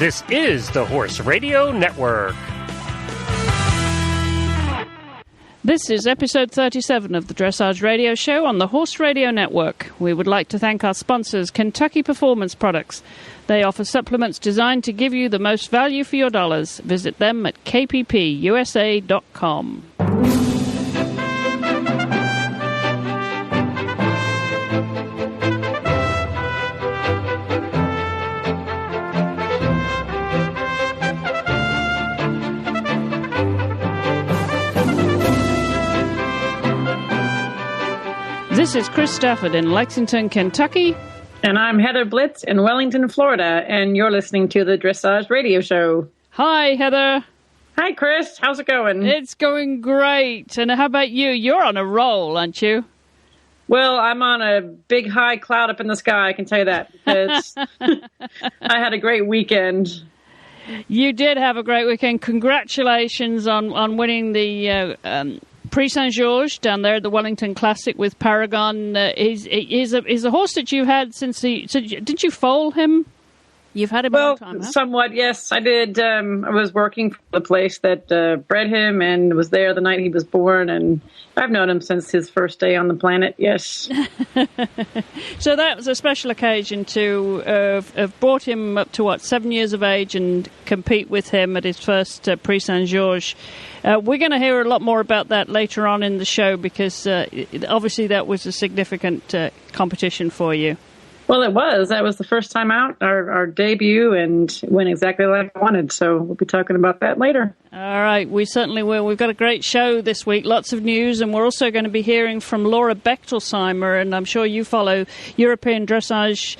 This is the Horse Radio Network. This is episode 37 of the Dressage Radio Show on the Horse Radio Network. We would like to thank our sponsors, Kentucky Performance Products. They offer supplements designed to give you the most value for your dollars. Visit them at kppusa.com. This is Chris Stafford in Lexington, Kentucky. And I'm Heather Blitz in Wellington, Florida, and you're listening to the Dressage Radio Show. Hi, Heather. Hi, Chris. How's it going? It's going great. And how about you? You're on a roll, aren't you? Well, I'm on a big high cloud up in the sky, I can tell you that. Because I had a great weekend. You did have a great weekend. Congratulations on winning the Prix Saint-Georges down there at the Wellington Classic with Paragon. He's a horse that you've had since did you foal him? You've had him a long time, huh? Somewhat, yes. I did. I was working for the place that bred him and was there the night he was born, and I've known him since his first day on the planet, yes. So that was a special occasion to have brought him up to, 7 years of age and compete with him at his first Prix Saint-Georges. We're going to hear a lot more about that later on in the show because obviously that was a significant competition for you. Well, it was. That was the first time out, our debut, and went exactly like I wanted. So we'll be talking about that later. All right. We certainly will. We've got a great show this week, lots of news, and we're also going to be hearing from Laura Bechtelsheimer, and I'm sure you follow European dressage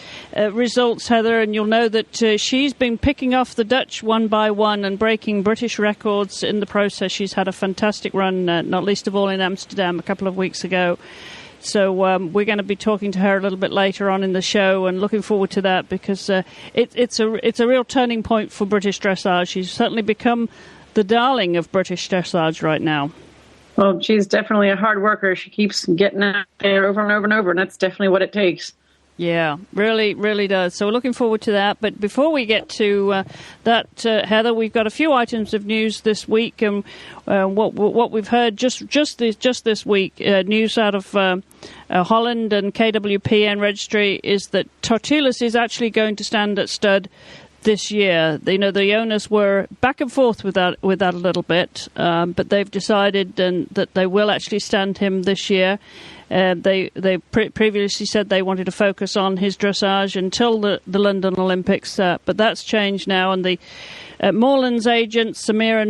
results, Heather, and you'll know that she's been picking off the Dutch one by one and breaking British records in the process. She's had a fantastic run, not least of all in Amsterdam a couple of weeks ago. So we're going to be talking to her a little bit later on in the show, and looking forward to that because it's a real turning point for British dressage. She's certainly become the darling of British dressage right now. Well, she's definitely a hard worker. She keeps getting out there over and over and over, and that's definitely what it takes. Yeah, really, really does. So we're looking forward to that. But before we get to that, Heather, we've got a few items of news this week, and what we've heard just this week, news out of Holland and KWPN Registry is that Tortillas is actually going to stand at stud this year. The owners were back and forth with that a little bit, but they've decided that they will actually stand him this year. They previously said they wanted to focus on his dressage until the London Olympics, but that's changed now. And the Moreland's agent, Samira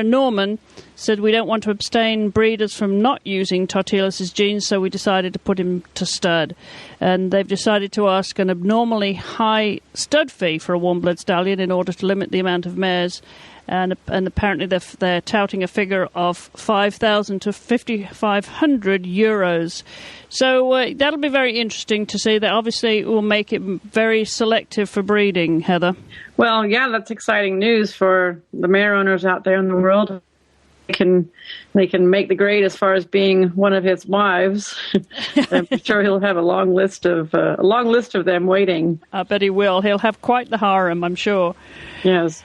Norman, said we don't want to abstain breeders from not using Tortillas' genes, so we decided to put him to stud. And they've decided to ask an abnormally high stud fee for a warm-blood stallion in order to limit the amount of mares. And apparently they're touting a figure of 5,000 to 5,500 euros. So that'll be very interesting to see. That obviously will make it very selective for breeding, Heather. Well, yeah, that's exciting news for the mare owners out there in the world. They can make the grade as far as being one of his wives. I'm sure he'll have a long list of them waiting. I bet he will. He'll have quite the harem, I'm sure. Yes.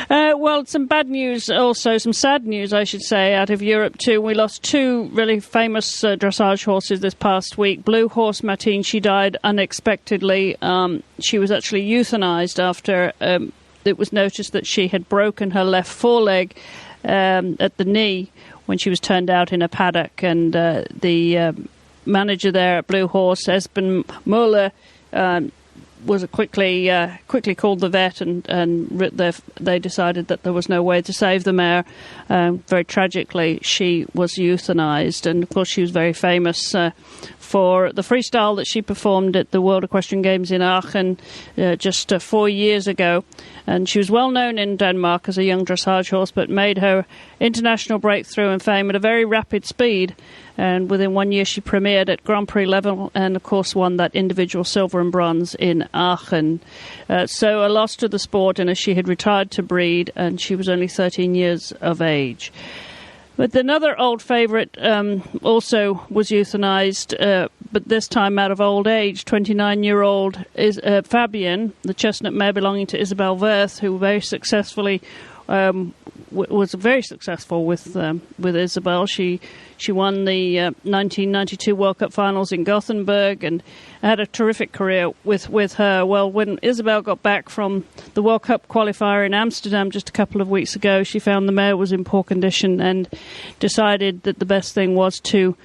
Well, some bad news also, some sad news, I should say, out of Europe too. We lost two really famous dressage horses this past week. Blue Horse Martine, she died unexpectedly. She was actually euthanized after it was noticed that she had broken her left foreleg at the knee when she was turned out in a paddock. And the manager there at Blue Horse, Esben Muller, was quickly called the vet, and they decided that there was no way to save the mare. Very tragically, she was euthanized, and of course she was very famous for the freestyle that she performed at the World Equestrian Games in Aachen just 4 years ago. And she was well known in Denmark as a young dressage horse, but made her international breakthrough and fame at a very rapid speed. And within 1 year, she premiered at Grand Prix level and, of course, won that individual silver and bronze in Aachen. So a loss to the sport, and as she had retired to breed, and she was only 13 years of age. But another old favourite also was euthanized but this time out of old age. 29-year-old is Fabian, the chestnut mare belonging to Isabel Werth, who very successfully was very successful with Isabel. She won the 1992 World Cup Finals in Gothenburg and had a terrific career with her. Well, when Isabel got back from the World Cup qualifier in Amsterdam just a couple of weeks ago, she found the mare was in poor condition and decided that the best thing was to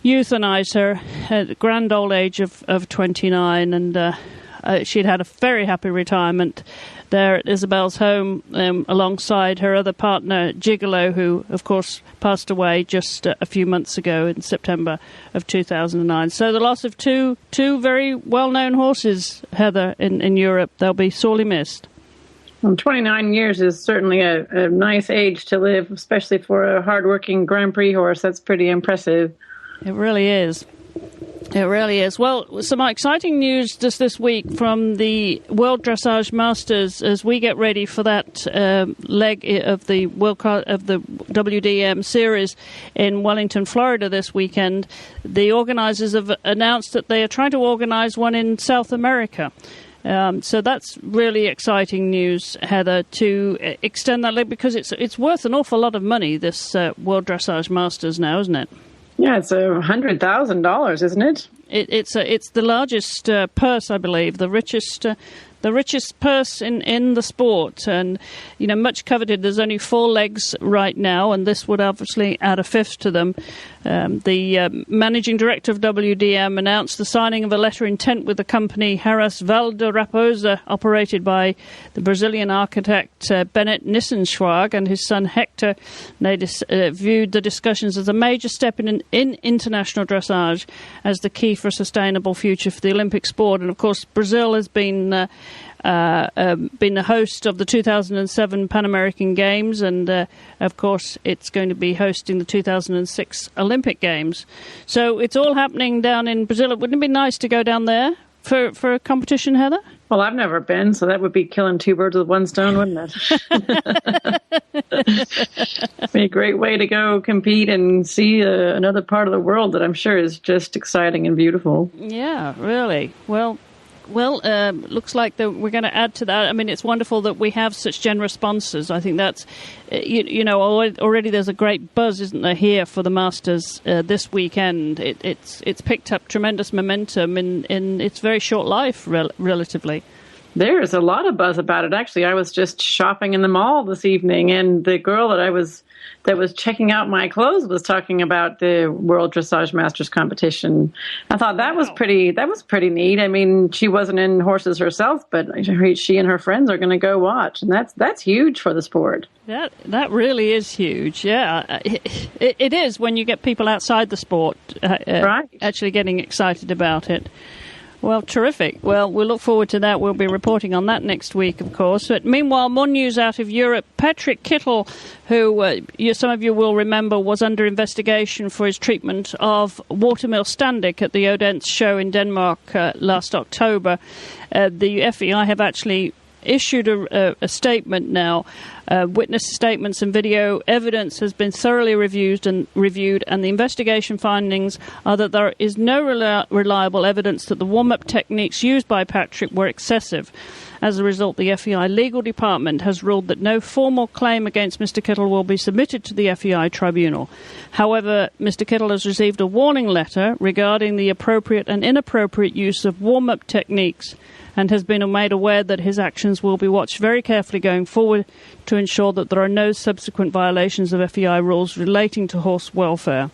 euthanize her at the grand old age of 29, and she'd had a very happy retirement there at Isabel's home alongside her other partner, Gigolo, who, of course, passed away just a few months ago in September of 2009. So the loss of two very well-known horses, Heather, in Europe. They'll be sorely missed. Well, 29 years is certainly a nice age to live, especially for a hard-working Grand Prix horse. That's pretty impressive. It really is. It really is. Well, some exciting news just this week from the World Dressage Masters as we get ready for that leg of the WDM series in Wellington, Florida this weekend. The organisers have announced that they are trying to organise one in South America. So that's really exciting news, Heather, to extend that leg, because it's worth an awful lot of money, this World Dressage Masters now, isn't it? Yeah, it's $100,000, isn't it? It's the largest purse, I believe, the richest purse in the sport, and much coveted. There's only 4 legs right now, and this would obviously add a 5th to them. The managing director of WDM announced the signing of a letter of intent with the company Harras Valde Raposa, operated by the Brazilian architect Bennett Nissenschwag and his son Hector. They viewed the discussions as a major step in international dressage as the key for a sustainable future for the Olympic sport. And of course, Brazil has been the host of the 2007 Pan American Games, and of course it's going to be hosting the 2006 Olympic Games. So it's all happening down in Brazil. Wouldn't it be nice to go down there for a competition, Heather? Well, I've never been, so that would be killing 2 birds with 1 stone, wouldn't it? Be a great way to go compete and see another part of the world that I'm sure is just exciting and beautiful. Yeah, really. Well, looks like we're going to add to that. I mean, it's wonderful that we have such generous sponsors. I think that's, already there's a great buzz, isn't there, here for the Masters this weekend. It's picked up tremendous momentum in its very short life, relatively. There's a lot of buzz about it. Actually, I was just shopping in the mall this evening, and the girl that was checking out my clothes was talking about the World Dressage Masters competition. I thought that was pretty neat. I mean, she wasn't in horses herself, but she and her friends are going to go watch, and that's huge for the sport. That really is huge. Yeah, it is when you get people outside the sport right, actually getting excited about it. Well, terrific. Well, we'll look forward to that. We'll be reporting on that next week, of course. But meanwhile, more news out of Europe. Patrick Kittel, who some of you will remember was under investigation for his treatment of Watermill Standick at the Odense show in Denmark last October. The FEI have actually issued a statement now. Witness statements and video evidence has been thoroughly reviewed, and the investigation findings are that there is no reliable evidence that the warm-up techniques used by Patrick were excessive. As a result, the FEI legal department has ruled that no formal claim against Mr. Kittel will be submitted to the FEI tribunal. However, Mr. Kittel has received a warning letter regarding the appropriate and inappropriate use of warm-up techniques, and has been made aware that his actions will be watched very carefully going forward to ensure that there are no subsequent violations of FEI rules relating to horse welfare.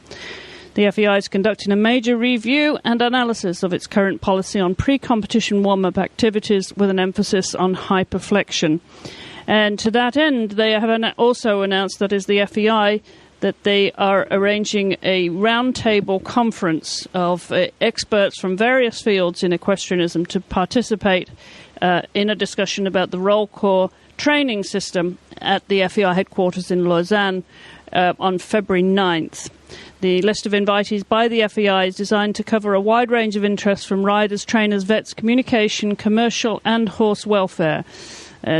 The FEI is conducting a major review and analysis of its current policy on pre-competition warm-up activities with an emphasis on hyperflexion. And to that end, they have also announced, that is the FEI, that they are arranging a roundtable conference of experts from various fields in equestrianism to participate in a discussion about the roll call training system at the FEI headquarters in Lausanne on February 9th. The list of invitees by the FEI is designed to cover a wide range of interests from riders, trainers, vets, communication, commercial and horse welfare.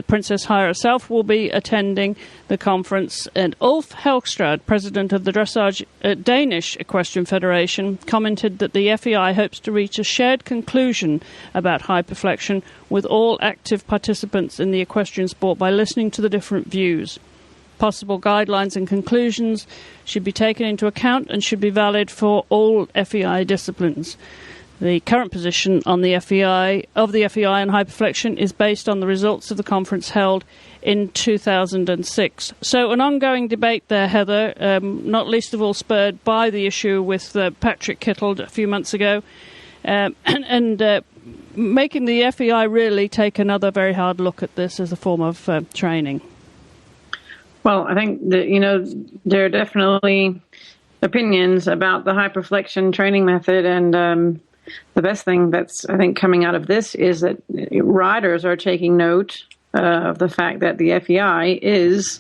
Princess Haya herself will be attending the conference, and Ulf Helgstrad, president of the Dressage Danish Equestrian Federation, commented that the FEI hopes to reach a shared conclusion about hyperflexion with all active participants in the equestrian sport by listening to the different views. Possible guidelines and conclusions should be taken into account and should be valid for all FEI disciplines. The current position on the FEI on hyperflexion is based on the results of the conference held in 2006. So an ongoing debate there, Heather, not least of all spurred by the issue with Patrick Kittle a few months ago, and making the FEI really take another very hard look at this as a form of training. Well, I think that, there are definitely opinions about the hyperflexion training method, and the best thing that's, I think, coming out of this is that riders are taking note of the fact that the FEI is,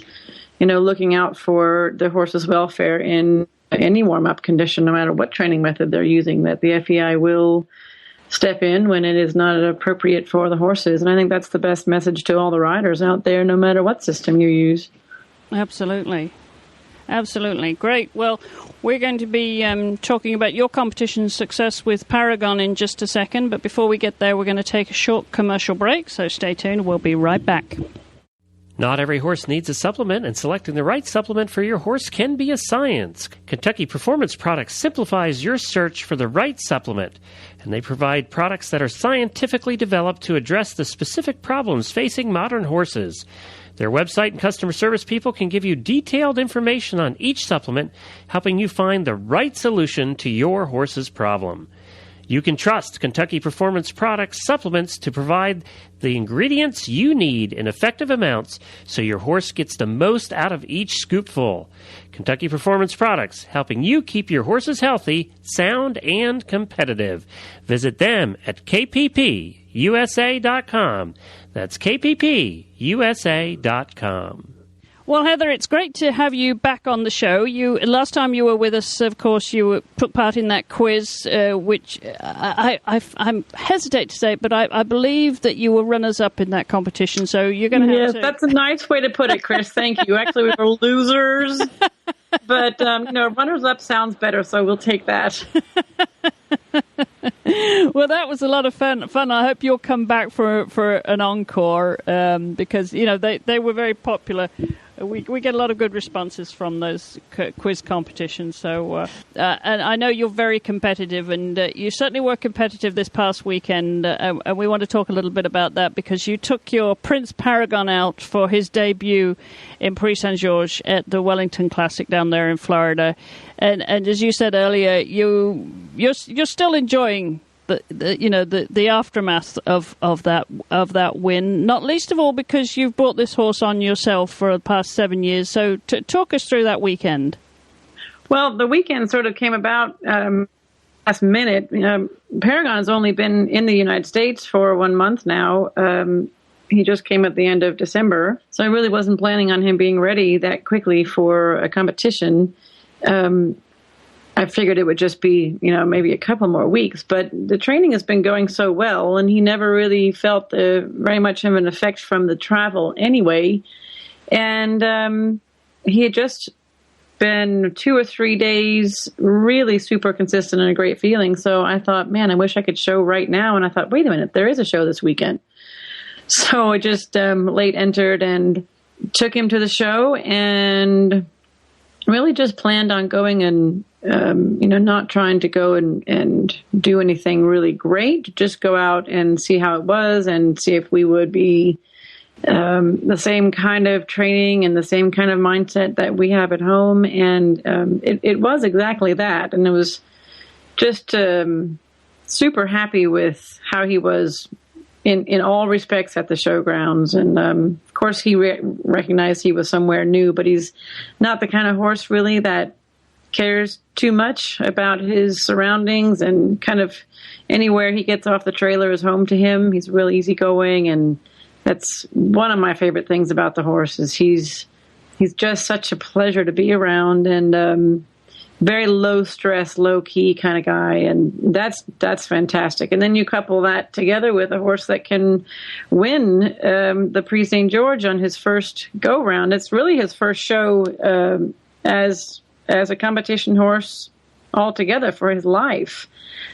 looking out for the horse's welfare in any warm-up condition, no matter what training method they're using, that the FEI will step in when it is not appropriate for the horses. And I think that's the best message to all the riders out there, no matter what system you use. Absolutely. Absolutely. Great. Well, we're going to be talking about your competition success with Paragon in just a second. But before we get there, we're going to take a short commercial break. So stay tuned. We'll be right back. Not every horse needs a supplement, and selecting the right supplement for your horse can be a science. Kentucky Performance Products simplifies your search for the right supplement, and they provide products that are scientifically developed to address the specific problems facing modern horses. Their website and customer service people can give you detailed information on each supplement, helping you find the right solution to your horse's problem. You can trust Kentucky Performance Products supplements to provide the ingredients you need in effective amounts so your horse gets the most out of each scoopful. Kentucky Performance Products, helping you keep your horses healthy, sound, and competitive. Visit them at kppusa.com. That's kppusa.com. Well, Heather, it's great to have you back on the show. Last time you were with us, of course, you took part in that quiz, which I hesitate to say, but I believe that you were runners-up in that competition. So you're going to have to... Yes, that's a nice way to put it, Chris. Thank you. Actually, we were losers, but runners-up sounds better, so we'll take that. Well, that was a lot of fun. I hope you'll come back for an encore because they were very popular. We get a lot of good responses from those quiz competitions. So, and I know you're very competitive, and you certainly were competitive this past weekend. And we want to talk a little bit about that because you took your Prince Paragon out for his debut in Prix Saint-Georges at the Wellington Classic down there in Florida. And as you said earlier, you're still enjoying the aftermath of that win, not least of all because you've brought this horse on yourself for the past 7 years. So talk us through that weekend. Well, the weekend sort of came about last minute. Paragon's only been in the United States for 1 month now. He just came at the end of December, so I really wasn't planning on him being ready that quickly for a competition. I figured it would just be, maybe a couple more weeks, but the training has been going so well, and he never really felt very much of an effect from the travel anyway. And he had just been 2 or 3 days really super consistent and a great feeling. So I thought, man, I wish I could show right now. And I thought, wait a minute, there is a show this weekend. So I just late entered and took him to the show and really just planned on going and, not trying to go and do anything really great, just go out and see how it was and see if we would be the same kind of training and the same kind of mindset that we have at home. And it was exactly that. And it was just super happy with how he was in all respects at the showgrounds. And of course, he recognized he was somewhere new, but he's not the kind of horse really that cares too much about his surroundings, and kind of anywhere he gets off the trailer is home to him. He's real easygoing, and that's one of my favorite things about the horse is he's just such a pleasure to be around. And very low stress, low key kind of guy, and that's fantastic. And then you couple that together with a horse that can win the Prix St. George on his first go round. It's really his first show as a competition horse altogether for his life.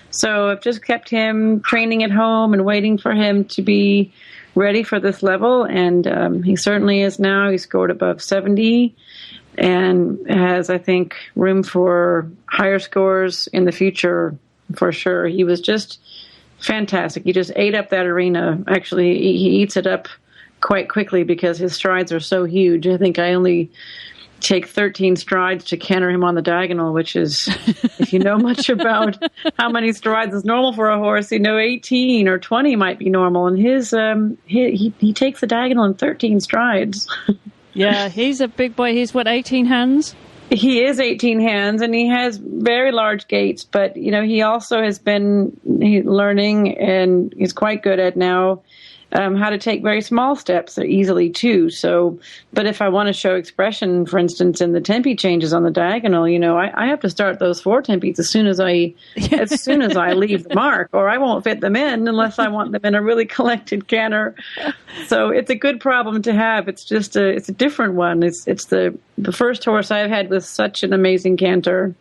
So I've just kept him training at home and waiting for him to be ready for this level, and he certainly is now. He scored above 70. And has, I think, room for higher scores in the future for sure. He was just fantastic. He just ate up that arena. Actually, he eats it up quite quickly because his strides are so huge. I think I only take 13 strides to canter him on the diagonal, which is, if you know much about how many strides is normal for a horse, 18 or 20 might be normal. And his he takes the diagonal in 13 strides. Yeah, he's a big boy. He's, 18 hands? He is 18 hands, and he has very large gaits. But, he also has been learning, and he's quite good at now how to take very small steps easily, too. So, but if I want to show expression, for instance, in the tempi changes on the diagonal, I have to start those 4 tempies as soon as I leave the mark, or I won't fit them in unless I want them in a really collected canter. So it's a good problem to have. It's just it's a different one. It's the first horse I've had with such an amazing canter.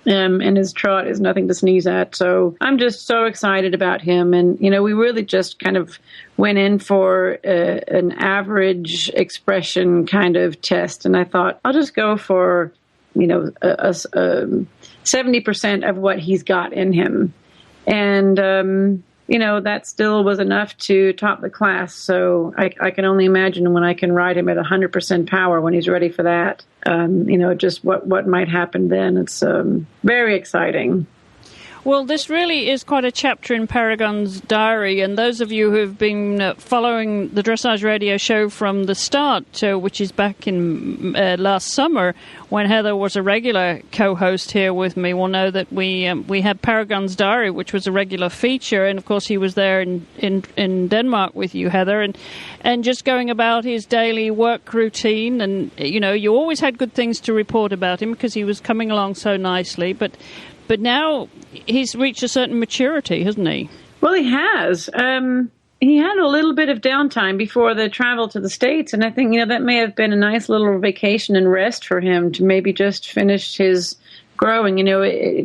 And his trot is nothing to sneeze at. So I'm just so excited about him. And, we really just kind of went in for an average expression kind of test. And I thought, I'll just go for, 70% of what he's got in him. And, that still was enough to top the class. So I can only imagine when I can ride him at 100% power when he's ready for that. Just what might happen then. It's very exciting. Well, this really is quite a chapter in Paragon's diary, and those of you who have been following the Dressage Radio show from the start, which is back in last summer, when Heather was a regular co-host here with me, will know that we had Paragon's diary, which was a regular feature, and of course he was there in Denmark with you, Heather, and just going about his daily work routine, and you always had good things to report about him because he was coming along so nicely, but now he's reached a certain maturity, hasn't he? Well, he has. He had a little bit of downtime before the travel to the States, and I think, that may have been a nice little vacation and rest for him to maybe just finish his growing.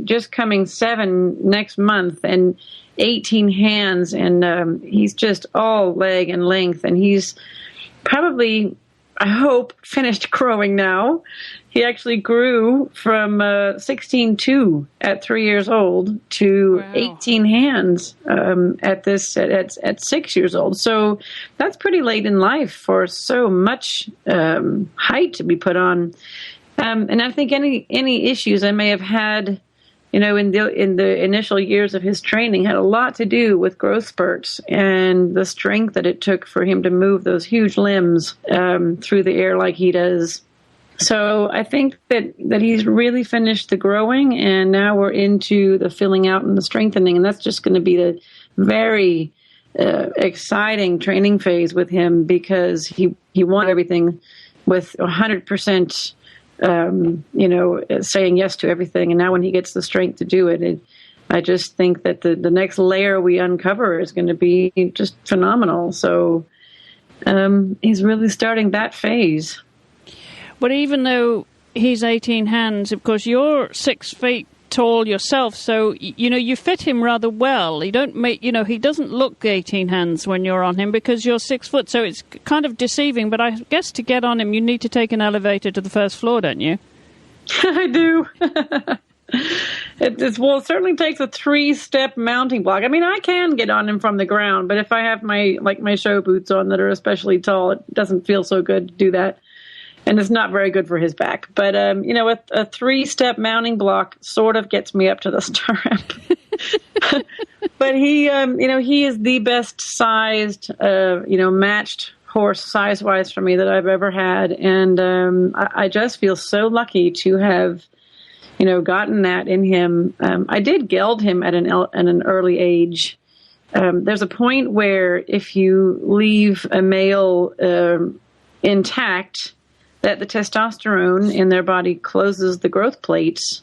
Just coming 7 next month and 18 hands, and he's just all leg and length, and he's probably, I hope, finished growing now. He actually grew from 16.2 at 3 years old to 18 hands at 6 years old. So that's pretty late in life for so much height to be put on. And I think any issues I may have had, in the initial years of his training had a lot to do with growth spurts and the strength that it took for him to move those huge limbs through the air like he does. So I think that he's really finished the growing, and now we're into the filling out and the strengthening, and that's just going to be the very exciting training phase with him because he won everything with 100%, saying yes to everything, and now when he gets the strength to do it, I just think that the next layer we uncover is going to be just phenomenal. So he's really starting that phase. But even though he's 18 hands, of course, you're 6 feet tall yourself, so, you fit him rather well. You don't make, he doesn't look 18 hands when you're on him because you're 6 foot, so it's kind of deceiving. But I guess to get on him, you need to take an elevator to the first floor, don't you? I do. It certainly takes a 3-step mounting block. I mean, I can get on him from the ground, but if I have my show boots on that are especially tall, it doesn't feel so good to do that. And it's not very good for his back. But, a 3-step mounting block sort of gets me up to the stirrup. But he is the best sized, matched horse size-wise for me that I've ever had. And I just feel so lucky to have, gotten that in him. I did geld him at an early age. There's a point where if you leave a male intact, that the testosterone in their body closes the growth plates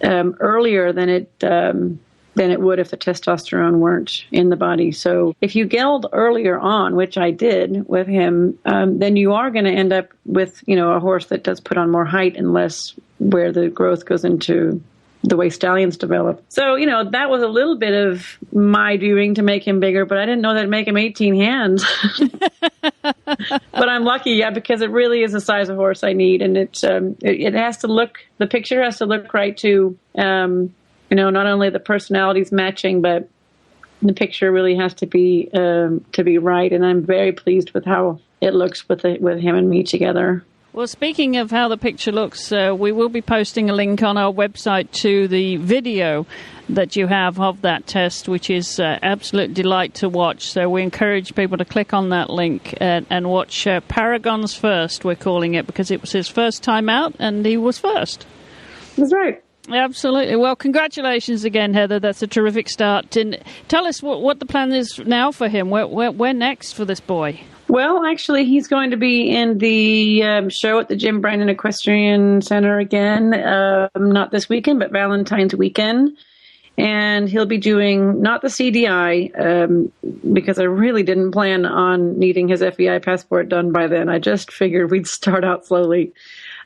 earlier than it would if the testosterone weren't in the body. So if you gelled earlier on, which I did with him, then you are going to end up with, a horse that does put on more height and less where the growth goes into the way stallions develop. So, that was a little bit of my doing to make him bigger, but I didn't know that'd make him 18 hands. But I'm lucky, because it really is the size of horse I need. And it has to look, the picture has to look right too. Not only the personalities matching, but the picture really has to be right. And I'm very pleased with how it looks with him and me together. Well, speaking of how the picture looks, we will be posting a link on our website to the video that you have of that test, which is absolute delight to watch. So we encourage people to click on that link and watch Paragon's First, we're calling it, because it was his first time out and he was first. That's right. Absolutely. Well, congratulations again, Heather. That's a terrific start. And tell us what the plan is now for him. Where next for this boy? Well, actually, he's going to be in the show at the Jim Brandon Equestrian Center again, not this weekend, but Valentine's weekend. And he'll be doing not the CDI, because I really didn't plan on needing his FEI passport done by then. I just figured we'd start out slowly.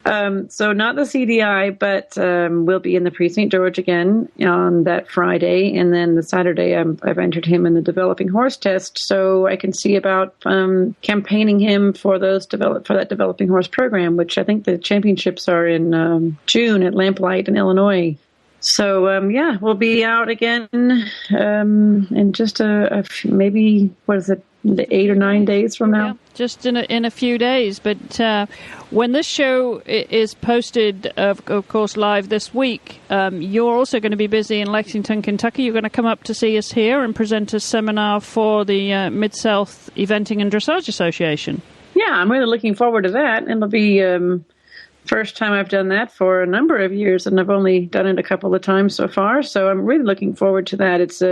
So not the CDI, but we'll be in the Precinct George again on that Friday. And then the Saturday, I've entered him in the developing horse test, so I can see about campaigning him for that developing horse program, which I think the championships are in June at Lamplight in Illinois. So, we'll be out again in just maybe, 8 or 9 days from now? Yeah, just in a few days. But when this show is posted, of course, live this week, you're also going to be busy in Lexington, Kentucky. You're going to come up to see us here and present a seminar for the Mid-South Eventing and Dressage Association. Yeah, I'm really looking forward to that. And it'll be first time I've done that for a number of years, and I've only done it a couple of times so far. So I'm really looking forward to that. It's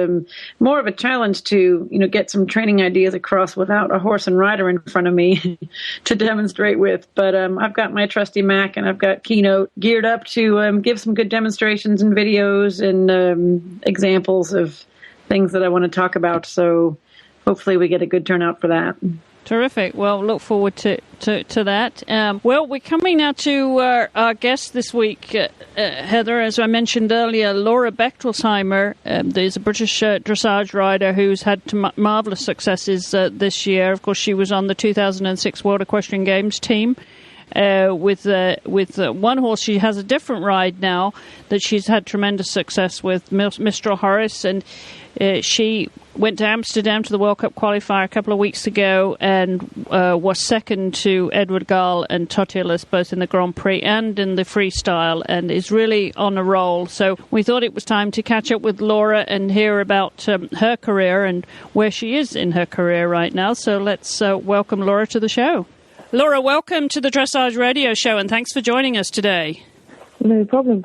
more of a challenge to, get some training ideas across without a horse and rider in front of me to demonstrate with. But I've got my trusty Mac and I've got Keynote geared up to give some good demonstrations and videos and examples of things that I want to talk about. So hopefully we get a good turnout for that. Terrific. Well, look forward to that. Well, we're coming now to our guest this week, Heather. As I mentioned earlier, Laura Bechtelsheimer. There's a British dressage rider who's had marvellous successes this year. Of course, she was on the 2006 World Equestrian Games team. With one horse, she has a different ride now that she's had tremendous success with, Mistral Horace, and she went to Amsterdam to the World Cup qualifier a couple of weeks ago and was second to Edward Gall and Totilas, both in the Grand Prix and in the freestyle, and is really on a roll. So we thought it was time to catch up with Laura and hear about her career and where she is in her career right now. So let's welcome Laura to the show. Laura, welcome to the Dressage Radio Show, and thanks for joining us today. No problem.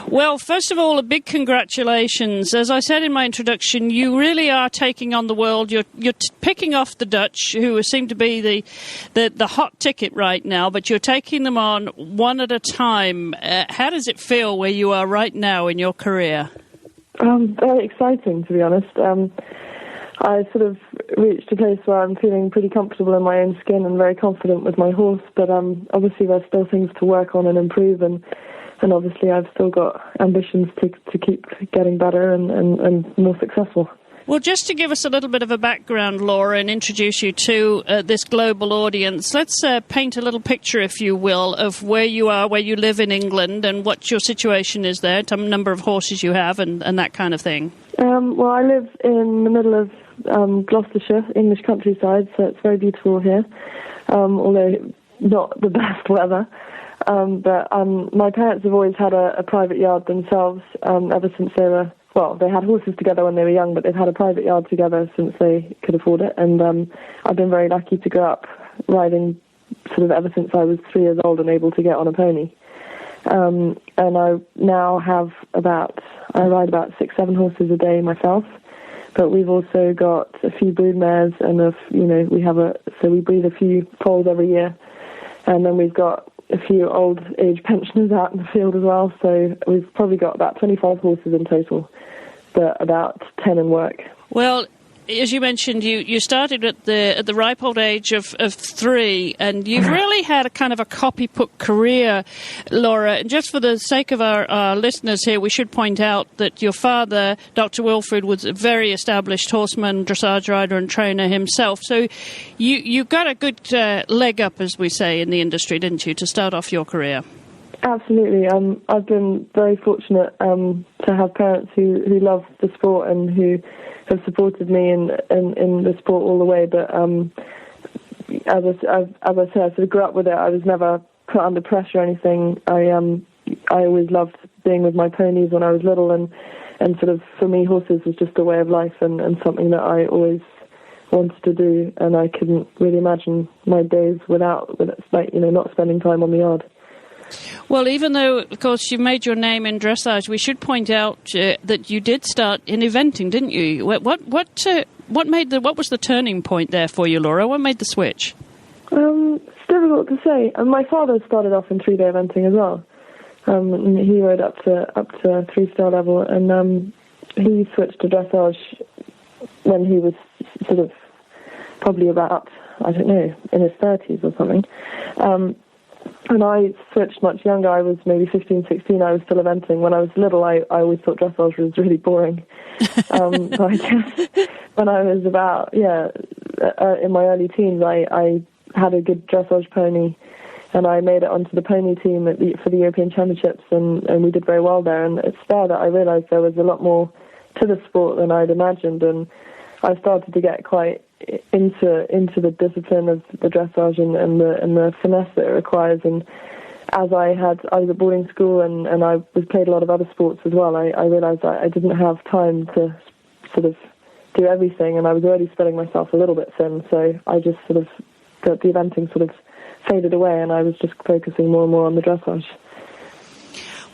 Well, first of all, a big congratulations. As I said in my introduction, you really are taking on the world. You're picking off the Dutch, who seem to be the hot ticket right now, but you're taking them on one at a time. How does it feel where you are right now in your career? Very exciting, to be honest. I sort of reached a place where I'm feeling pretty comfortable in my own skin and very confident with my horse, but obviously there's still things to work on and improve, and obviously I've still got ambitions to keep getting better and more successful. Well, just to give us a little bit of a background, Laura, and introduce you to this global audience, let's paint a little picture, if you will, of where you are, where you live in England, and what your situation is there, the number of horses you have, and that kind of thing. Well, I live in the middle of Gloucestershire, English countryside, so it's very beautiful here, although not the best weather. But my parents have always had a private yard themselves ever since they were, they had horses together when they were young, but they've had a private yard together since they could afford it. And I've been very lucky to grow up riding sort of ever since I was 3 years old and able to get on a pony. And I now have I ride about 6-7 horses a day myself. But we've also got a few brood mares, and we breed a few foals every year, and then we've got a few old age pensioners out in the field as well. So we've probably got about 25 horses in total, but about 10 in work. Well, as you mentioned, you started at the ripe old age of 3, and you've really had a kind of a copy-put career, Laura. And just for the sake of our listeners here, we should point out that your father, Dr. Wilfred, was a very established horseman, dressage rider and trainer himself. So you got a good leg up, as we say, in the industry, didn't you, to start off your career? Absolutely. I've been very fortunate to have parents who love the sport and who have supported me in the sport all the way. But as I said, I sort of grew up with it. I was never put under pressure or anything. I always loved being with my ponies when I was little, and sort of for me, horses was just a way of life and something that I always wanted to do. And I couldn't really imagine my days without not spending time on the yard. Well, even though, of course, you made your name in dressage, we should point out that you did start in eventing, didn't you? What was the turning point there for you, Laura? What made the switch? It's difficult to say. My father started off in 3-day eventing as well. And he rode up to 3-star level, and he switched to dressage when he was sort of probably about, I don't know, in his 30s or something. And I switched much younger. I was maybe 15, 16. I was still eventing. When I was little, I always thought dressage was really boring. So I guess when I was about, in my early teens, I had a good dressage pony, and I made it onto the pony team for the European Championships, and we did very well there. And it's there that I realised there was a lot more to the sport than I'd imagined, and I started to get quite into the discipline of the dressage and the finesse that it requires. And as I was at boarding school and I played a lot of other sports as well, I realised that I didn't have time to sort of do everything, and I was already spreading myself a little bit thin. So I just sort of the eventing sort of faded away, and I was just focusing more and more on the dressage.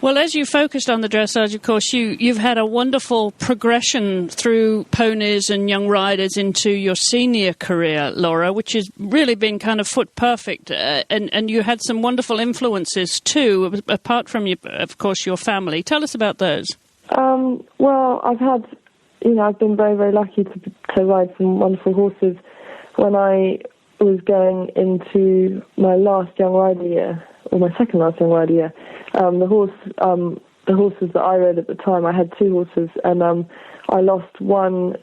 Well, as you focused on the dressage, of course, you've had a wonderful progression through ponies and young riders into your senior career, Laura, which has really been kind of foot perfect. And you had some wonderful influences too, apart from, of course, your family. Tell us about those. Well, I've been very, very lucky to ride some wonderful horses. When I was going into my last young rider year, or my second last young rider year, the horses that I rode at the time, I had 2 horses, and I lost one.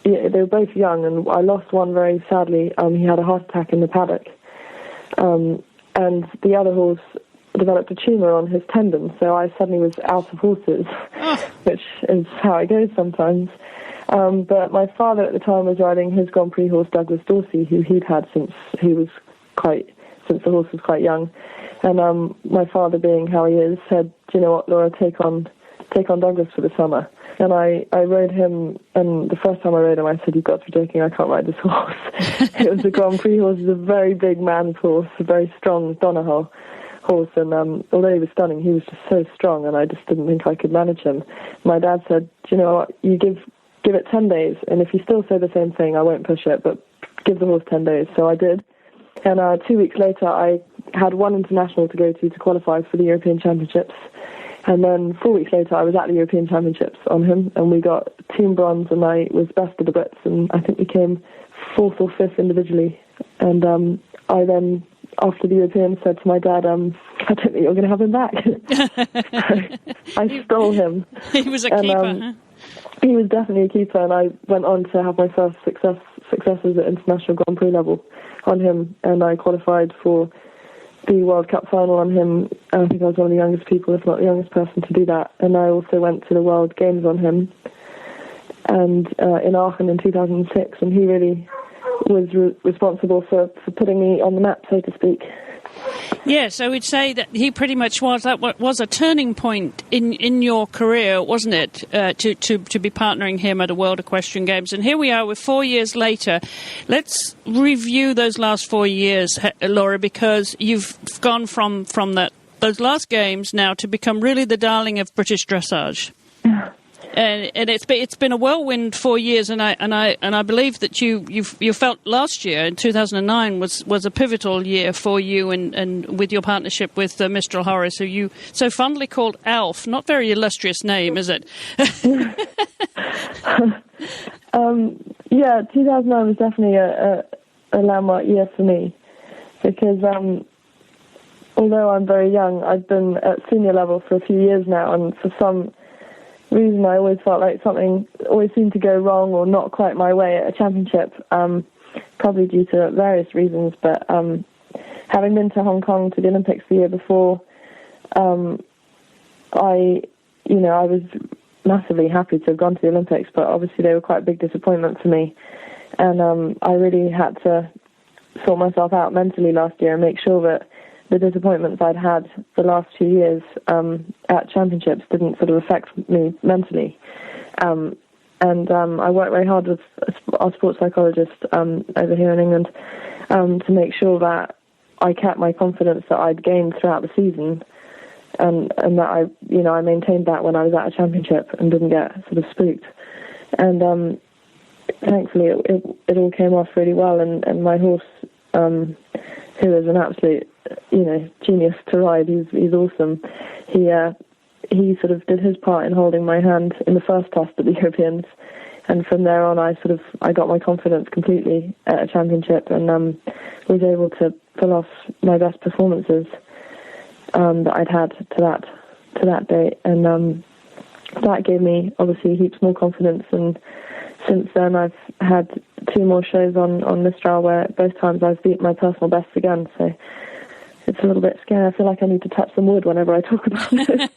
They were both young, and I lost one very sadly. He had a heart attack in the paddock, and the other horse developed a tumour on his tendon, so I suddenly was out of horses, which is how it goes sometimes. But my father at the time was riding his Grand Prix horse, Douglas Dorsey, who he'd had since the horse was quite young. And my father, being how he is, said, "Do you know what, Laura, take on Douglas for the summer." And I rode him, and the first time I rode him, I said, "You've got to be joking, I can't ride this horse." It was a Grand Prix horse. It was a very big man's horse, a very strong Donahoe horse. And although he was stunning, he was just so strong, and I just didn't think I could manage him. My dad said, "Do you know what, you give it 10 days, and if you still say the same thing, I won't push it, but give the horse 10 days. So I did. And 2 weeks later, I had one international to go to qualify for the European Championships. And then 4 weeks later, I was at the European Championships on him, and we got team bronze, and I was best of the Brits, and I think we came 4th or 5th individually. And I then, after the European, said to my dad, "I don't think you're going to have him back." So I stole him. He was a keeper, huh? He was definitely a keeper, and I went on to have my first successes at international Grand Prix level on him, and I qualified for the World Cup final on him. I think I was one of the youngest people, if not the youngest person, to do that. And I also went to the World Games on him, and in Aachen in 2006, and he really was responsible for putting me on the map, so to speak. Yes, I would say that he pretty much was a turning point in your career, wasn't it, to be partnering him at a World Equestrian Games. And here we are with 4 years later. Let's review those last 4 years, Laura, because you've gone from those last games now to become really the darling of British dressage. And it's been a whirlwind 4 years, and I believe that you felt last year in 2009 was a pivotal year for you and with your partnership with Mistral Horace, who you so fondly called Alf. Not very illustrious name, is it? Yeah, 2009 was definitely a landmark year for me because although I'm very young, I've been at senior level for a few years now, and for some reason I always felt like something always seemed to go wrong or not quite my way at a championship, probably due to various reasons. But having been to Hong Kong to the Olympics the year before, I was massively happy to have gone to the Olympics, but obviously they were quite a big disappointment for me. And I really had to sort myself out mentally last year and make sure that the disappointments I'd had the last 2 years at championships didn't sort of affect me mentally. I worked very hard with our sports psychologist over here in England to make sure that I kept my confidence that I'd gained throughout the season, and that I maintained that when I was at a championship and didn't get sort of spooked. And thankfully it all came off really well, and my horse, who is an absolute genius to ride, he's awesome. He sort of did his part in holding my hand in the first test at the Europeans, and from there on I got my confidence completely at a championship, and was able to pull off my best performances that I'd had to that date, and that gave me obviously heaps more confidence. And since then I've had 2 more shows on Mistral where both times I've beat my personal bests again, so it's a little bit scary. I feel like I need to touch some wood whenever I talk about it.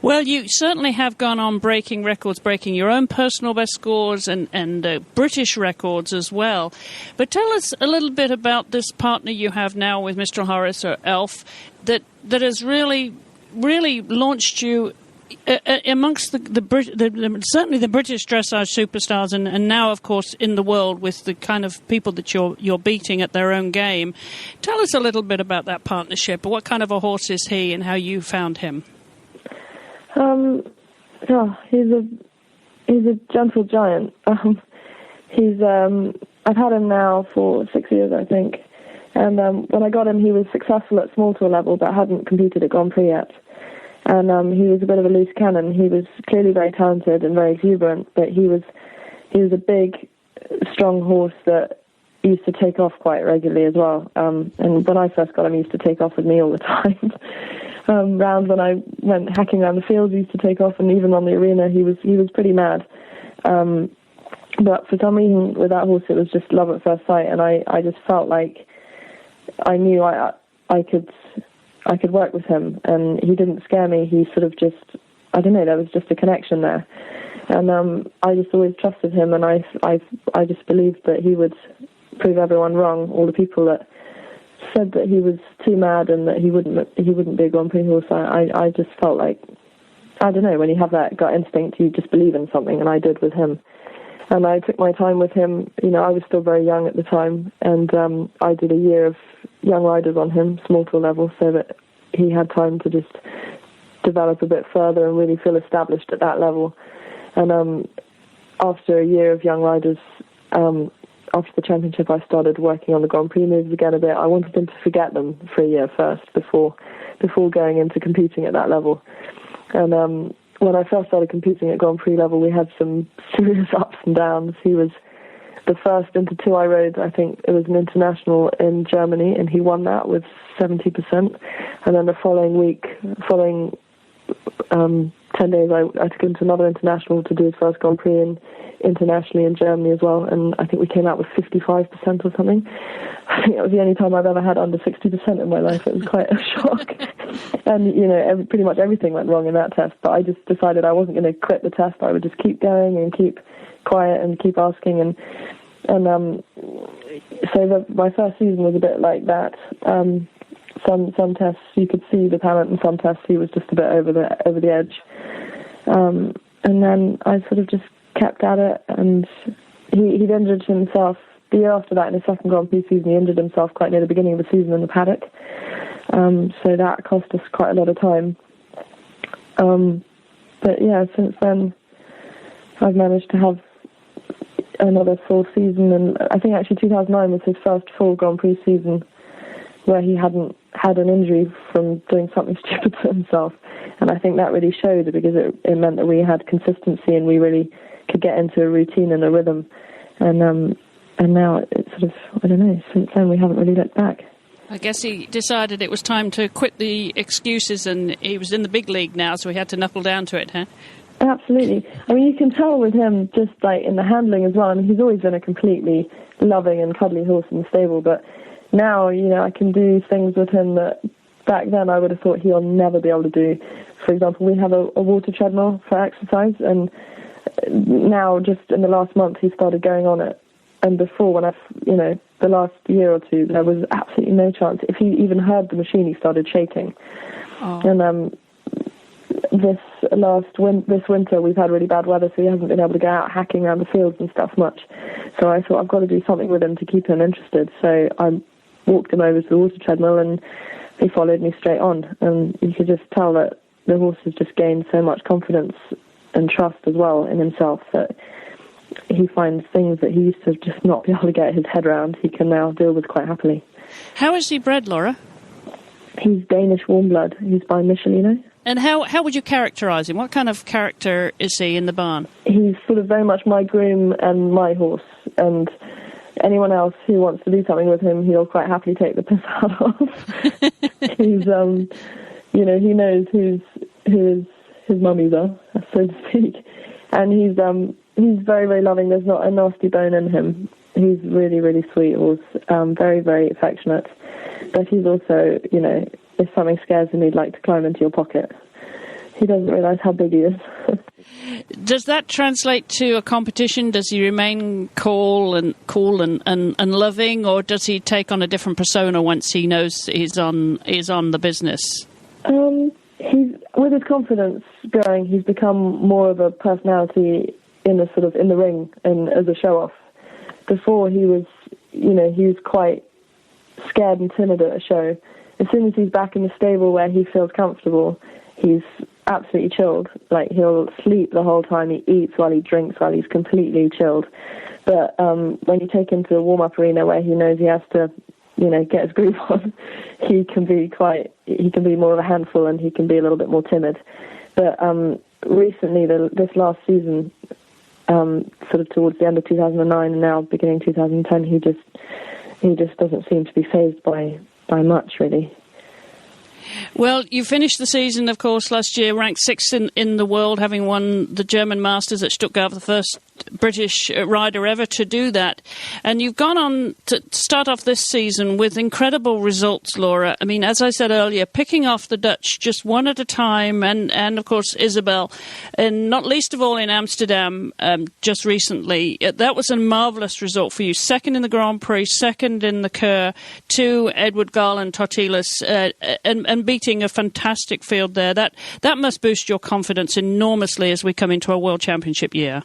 Well, you certainly have gone on breaking records, breaking your own personal best scores and British records as well. But tell us a little bit about this partner you have now with Mistral Horace, or Elf, that has really launched you amongst certainly the British dressage superstars, and now, of course, in the world with the kind of people that you're beating at their own game. Tell us a little bit about that partnership. What kind of a horse is he, and how you found him? He's a gentle giant. I've had him now for 6 years, I think. And when I got him, he was successful at small tour level, but hadn't competed at Grand Prix yet. And he was a bit of a loose cannon. He was clearly very talented and very exuberant, but he was a big, strong horse that used to take off quite regularly as well. And when I first got him, he used to take off with me all the time. Round when I went hacking around the fields, he used to take off, and even on the arena, he was pretty mad. But for some reason, with that horse, it was just love at first sight, and I just felt like I knew I could work with him, and he didn't scare me. He sort of just, I don't know, there was just a connection there. And I just always trusted him, and I just believed that he would prove everyone wrong, all the people that said that he was too mad and that he wouldn't be a Grand Prix horse. I just felt like, I don't know, when you have that gut instinct, you just believe in something, and I did with him. And I took my time with him. I was still very young at the time, and I did a year of young riders on him, small tour level, so that he had time to just develop a bit further and really feel established at that level. And after a year of young riders, after the championship, I started working on the Grand Prix moves again a bit. I wanted him to forget them for a year first before going into competing at that level. And when I first started competing at Grand Prix level, we had some serious ups and downs. He was the first into 2 I rode. I think it was an international in Germany, and he won that with 70%. And then the following 10 days, I took him to another international to do his first Grand Prix internationally in Germany as well. And I think we came out with 55% or something. I think it was the only time I've ever had under 60% in my life. It was quite a shock. And, pretty much everything went wrong in that test. But I just decided I wasn't going to quit the test. I would just keep going and keep quiet and keep asking. And so my first season was a bit like that. Some tests you could see the talent, and some tests he was just a bit over the edge. And then I sort of just kept at it, and he'd injured himself the year after that in his second Grand Prix season. He injured himself quite near the beginning of the season in the paddock, so that cost us quite a lot of time. But yeah, since then, I've managed to have another full season, and I think actually 2009 was his first full Grand Prix season where he hadn't had an injury from doing something stupid to himself. And I think that really showed, because it meant that we had consistency and we really could get into a routine and a rhythm. And now it's sort of, I don't know, since then we haven't really looked back. I guess he decided it was time to quit the excuses, and he was in the big league now, so he had to knuckle down to it, huh? Absolutely. I mean, you can tell with him just like in the handling as well. I mean, he's always been a completely loving and cuddly horse in the stable, but now, I can do things with him that back then I would have thought he'll never be able to do. For example, we have a water treadmill for exercise, and now just in the last month he started going on it. And before, when the last year or two, there was absolutely no chance. If he even heard the machine, he started shaking. Oh. And this winter we've had really bad weather, so he hasn't been able to go out hacking around the fields and stuff much. So I thought I've got to do something with him to keep him interested. So I walked him over to the water treadmill, and he followed me straight on. And you could just tell that the horse has just gained so much confidence and trust as well in himself that he finds things that he used to just not be able to get his head around, he can now deal with quite happily. How is he bred, Laura? He's Danish warm blood. He's by Michelino. And how would you characterise him? What kind of character is he in the barn? He's sort of very much my groom and my horse, and anyone else who wants to do something with him, he'll quite happily take the piss out of. He's, he knows who his mummies are, so to speak, and he's very, very loving. There's not a nasty bone in him. He's really, really sweet horse, very, very affectionate, but he's also, if something scares him, he'd like to climb into your pocket. He doesn't realise how big he is. Does that translate to a competition? Does he remain cool and loving, or does he take on a different persona once he knows he's on the business? With his confidence growing, he's become more of a personality in the ring and as a show off. Before he was quite scared and timid at a show. As soon as he's back in the stable where he feels comfortable, he's absolutely chilled. Like, he'll sleep the whole time, he eats while he drinks, while he's completely chilled. But when you take him to a warm-up arena where he knows he has to, get his groove on, he can be more of a handful, and he can be a little bit more timid. But recently, this last season, sort of towards the end of 2009 and now beginning 2010, he just doesn't seem to be fazed by much, really. Well, you finished the season, of course, last year, ranked 6th in the world, having won the German Masters at Stuttgart, the first British rider ever to do that. And you've gone on to start off this season with incredible results, Laura. I mean, as I said earlier, picking off the Dutch just one at a time, and of course, Isabel, and not least of all in Amsterdam just recently. That was a marvellous result for you. Second in the Grand Prix, second in the Keur, to Edward Garland Tortilas, and beating a fantastic field there. That must boost your confidence enormously as we come into a World Championship year.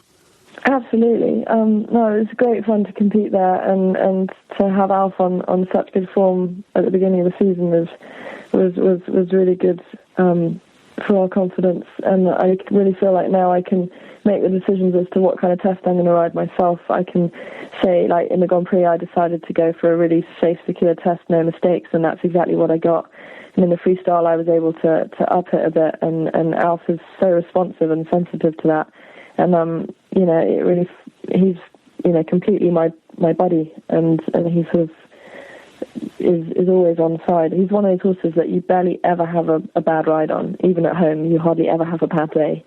Absolutely. No, it was great fun to compete there, and to have Alf on such good form at the beginning of the season was really good for our confidence. And I really feel like now I can make the decisions as to what kind of test I'm going to ride myself. I can say, like in the Grand Prix, I decided to go for a really safe, secure test, no mistakes, and that's exactly what I got. And in the freestyle, I was able to up it a bit, and Alf is so responsive and sensitive to that. And he's completely my buddy, and he sort of is always on side. He's one of those horses that you barely ever have a bad ride on. Even at home, you hardly ever have a bad day.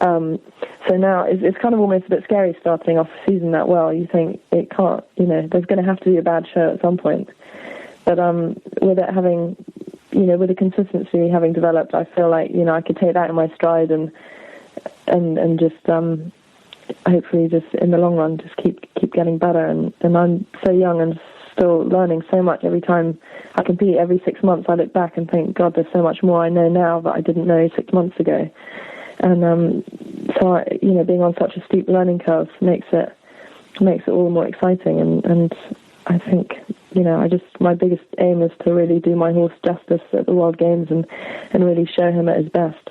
So now it's kind of almost a bit scary starting off the season that well. You think it can't, there's going to have to be a bad show at some point. But with it having, with the consistency having developed, I feel like I could take that in my stride and just hopefully just in the long run just keep getting better. And I'm so young and still learning so much every time I compete. Every 6 months I look back and think, God, there's so much more I know now that I didn't know 6 months ago. And so being on such a steep learning curve makes it all more exciting. And I think my biggest aim is to really do my horse justice at the World Games and really show him at his best.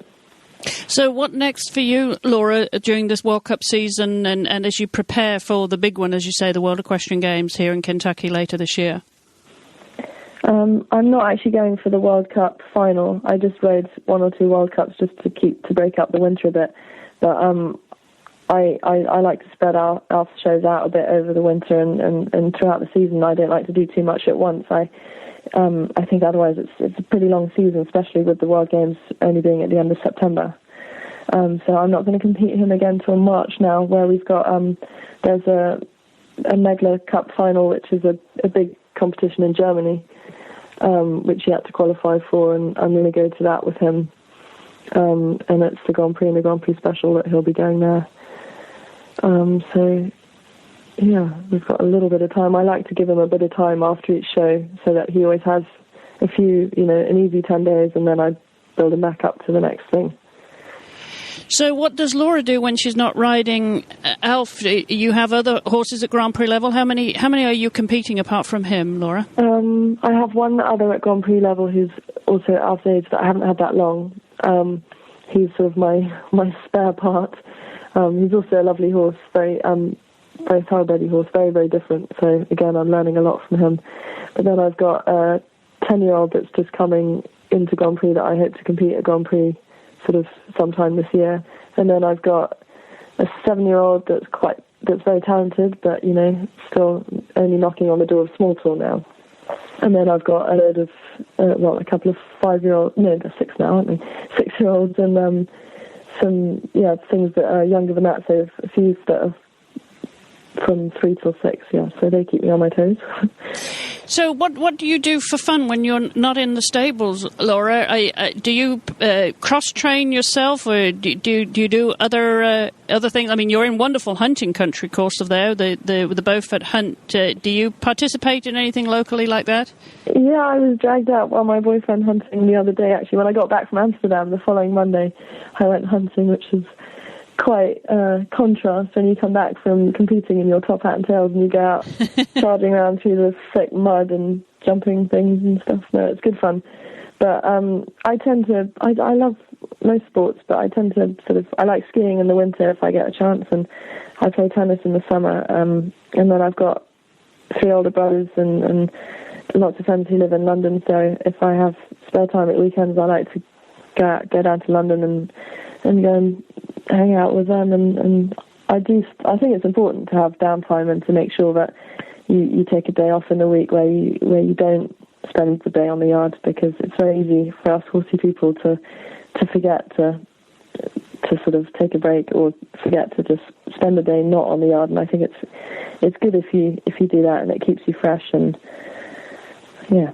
So what next for you, Laura, during this World Cup season and as you prepare for the big one, as you say, the World Equestrian Games here in Kentucky later this year? I'm not actually going for the World Cup final. I just rode 1 or 2 World Cups just to break up the winter a bit. But I like to spread our shows out a bit over the winter and throughout the season. I don't like to do too much at once. I think otherwise it's a pretty long season, especially with the World Games only being at the end of September. So I'm not going to compete him again till March now, where we've got there's a Megler Cup final, which is a big competition in Germany, which he had to qualify for, and I'm going to go to that with him. And it's the Grand Prix and the Grand Prix Special that he'll be going there. So, yeah, we've got a little bit of time. I like to give him a bit of time after each show so that he always has a few, an easy 10 days, and then I build him back up to the next thing. So what does Laura do when she's not riding Alf? You have other horses at Grand Prix level. How many are you competing apart from him, Laura? I have one other at Grand Prix level who's also at Alf's age, but I haven't had that long. He's sort of my spare part. He's also a lovely horse, very thoroughbred horse, very, very different. So again, I'm learning a lot from him. But then I've got a 10-year-old that's just coming into Grand Prix that I hope to compete at Grand Prix sort of sometime this year. And then I've got a 7-year-old that's very talented, but still only knocking on the door of small tour now. And then I've got a load of a couple of 5-year-olds. No, they're 6 now, aren't they? 6-year-olds and some things that are younger than that. So a few that are from 3 till 6. Yeah, so they keep me on my toes. So what do you do for fun when you're not in the stables, Laura? Do you cross-train yourself, or do you do other things? I mean, you're in wonderful hunting country, of course, of there, the Beaufort Hunt. Do you participate in anything locally like that? Yeah, I was dragged out while my boyfriend hunting the other day, actually. When I got back from Amsterdam the following Monday, I went hunting, which was quite contrast when you come back from competing in your top hat and tails and you go out charging around through the thick mud and jumping things and stuff. No, it's good fun. But I love most sports, but I tend to I like skiing in the winter if I get a chance, and I play tennis in the summer. And then I've got 3 older brothers and lots of friends who live in London, so if I have spare time at weekends, I like to go down to London and go and hang out with them, and I think it's important to have downtime and to make sure that you take a day off in the week where you don't spend the day on the yard, because it's very easy for us horsey people to forget to sort of take a break or forget to just spend the day not on the yard. And I think it's good if you do that, and it keeps you fresh. And yeah.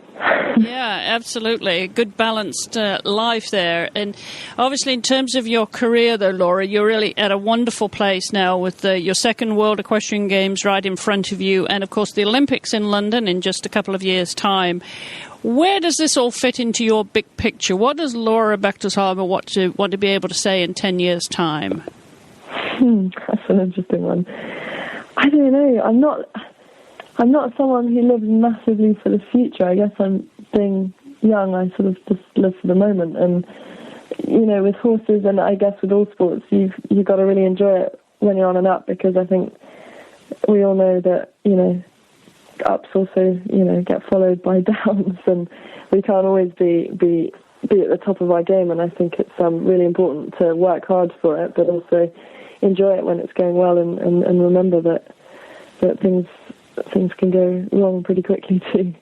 Yeah, absolutely. A good balanced life there. And obviously in terms of your career though, Laura, you're really at a wonderful place now with your second World Equestrian Games right in front of you, and of course the Olympics in London in just a couple of years' time. Where does this all fit into your big picture? What does Laura Bechtolsheimer want to be able to say in 10 years' time? That's an interesting one. I don't know. I'm not someone who lives massively for the future. I guess I'm being young. I sort of just live for the moment. And, with horses, and I guess with all sports, you've got to really enjoy it when you're on and up, because I think we all know that, ups also, get followed by downs, and we can't always be at the top of our game. And I think it's really important to work hard for it, but also enjoy it when it's going well, and remember that things can go wrong pretty quickly too.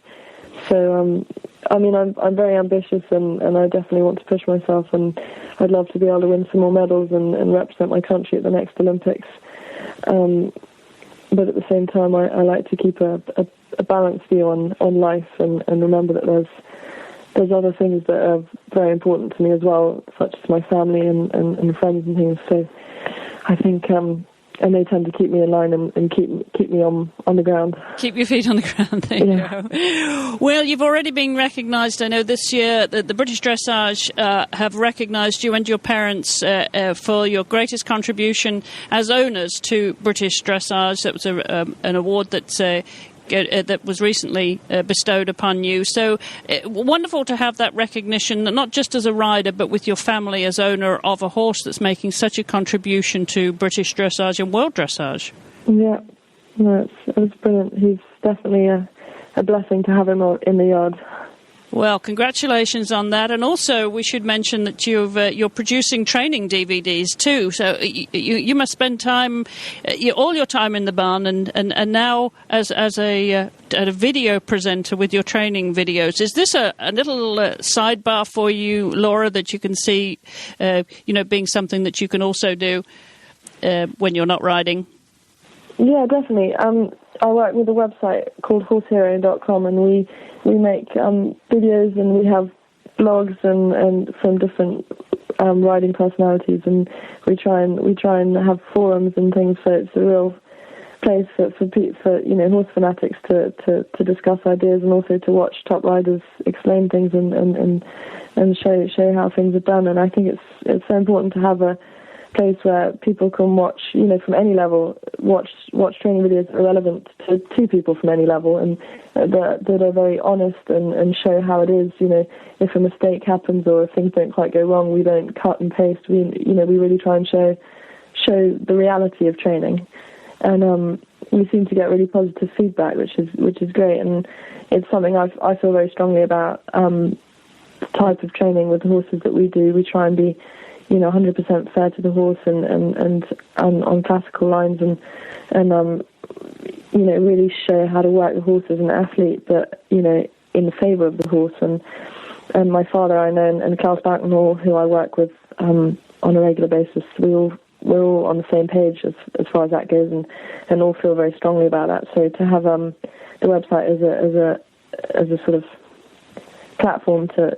So, I'm very ambitious, and I definitely want to push myself, and I'd love to be able to win some more medals and represent my country at the next Olympics. But at the same time, I like to keep a balanced view on life, and remember that there's other things that are very important to me as well, such as my family and friends and things. So I think and they tend to keep me in line and keep me on the ground. Keep your feet on the ground, there you go. Well, you've already been recognised. I know this year that the British Dressage have recognised you and your parents for your greatest contribution as owners to British Dressage. That was an award that that was recently bestowed upon you. So wonderful to have that recognition, not just as a rider, but with your family as owner of a horse that's making such a contribution to British dressage and world dressage. Yeah, no, it's brilliant. He's definitely a blessing to have him in the yard. Well, congratulations on that. And also, we should mention that you're producing training DVDs too. So you must spend time, all your time in the barn, and now as a video presenter with your training videos. Is this a little sidebar for you, Laura, that you can see, being something that you can also do when you're not riding? Yeah, definitely. I work with a website called horsehero.com, and we make videos, and we have blogs and from different riding personalities, and we try and have forums and things. So it's a real place for horse fanatics to discuss ideas, and also to watch top riders explain things and show how things are done. And I think it's so important to have a place where people can watch, from any level, watch training videos that are relevant to people from any level, and that are very honest and show how it is. If a mistake happens or if things don't quite go wrong, we don't cut and paste. We really try and show the reality of training, and we seem to get really positive feedback, which is great. And it's something I feel very strongly about. The type of training with the horses that we do, we try and be 100% fair to the horse and on classical lines and really show how to work the horse as an athlete, but in the favour of the horse. And my father, I know, and Klaus Backenhall, who I work with on a regular basis, we're all on the same page as far as that goes, and all feel very strongly about that. So to have the website as a sort of platform to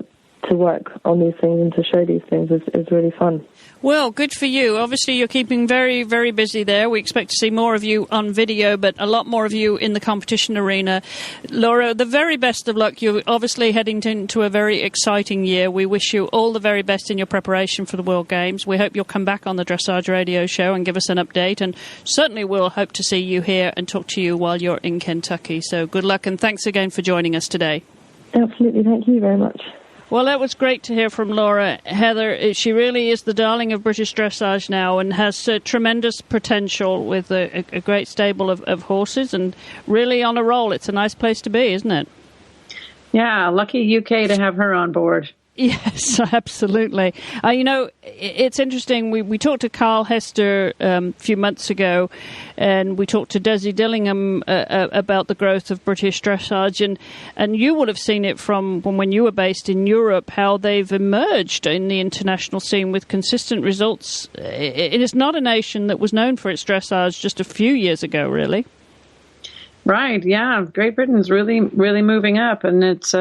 work on these things and to show these things is really fun. Well, good for you. Obviously, you're keeping very, very busy there. We expect to see more of you on video, but a lot more of you in the competition arena. Laura, the very best of luck. You're obviously heading into a very exciting year. We wish you all the very best in your preparation for the World Games. We hope you'll come back on the Dressage Radio Show and give us an update, and certainly we'll hope to see you here and talk to you while you're in Kentucky. So good luck, and thanks again for joining us today. Absolutely. Thank you very much. Well, that was great to hear from Laura. Heather, she really is the darling of British dressage now and has tremendous potential with a great stable of horses and really on a roll. It's a nice place to be, isn't it? Yeah, lucky UK to have her on board. Yes, absolutely. It's interesting. We talked to Carl Hester a few months ago, and we talked to Desi Dillingham about the growth of British dressage, and you would have seen it from when you were based in Europe, how they've emerged in the international scene with consistent results. It is not a nation that was known for its dressage just a few years ago, really. Right, yeah. Great Britain's really, really moving up, and it's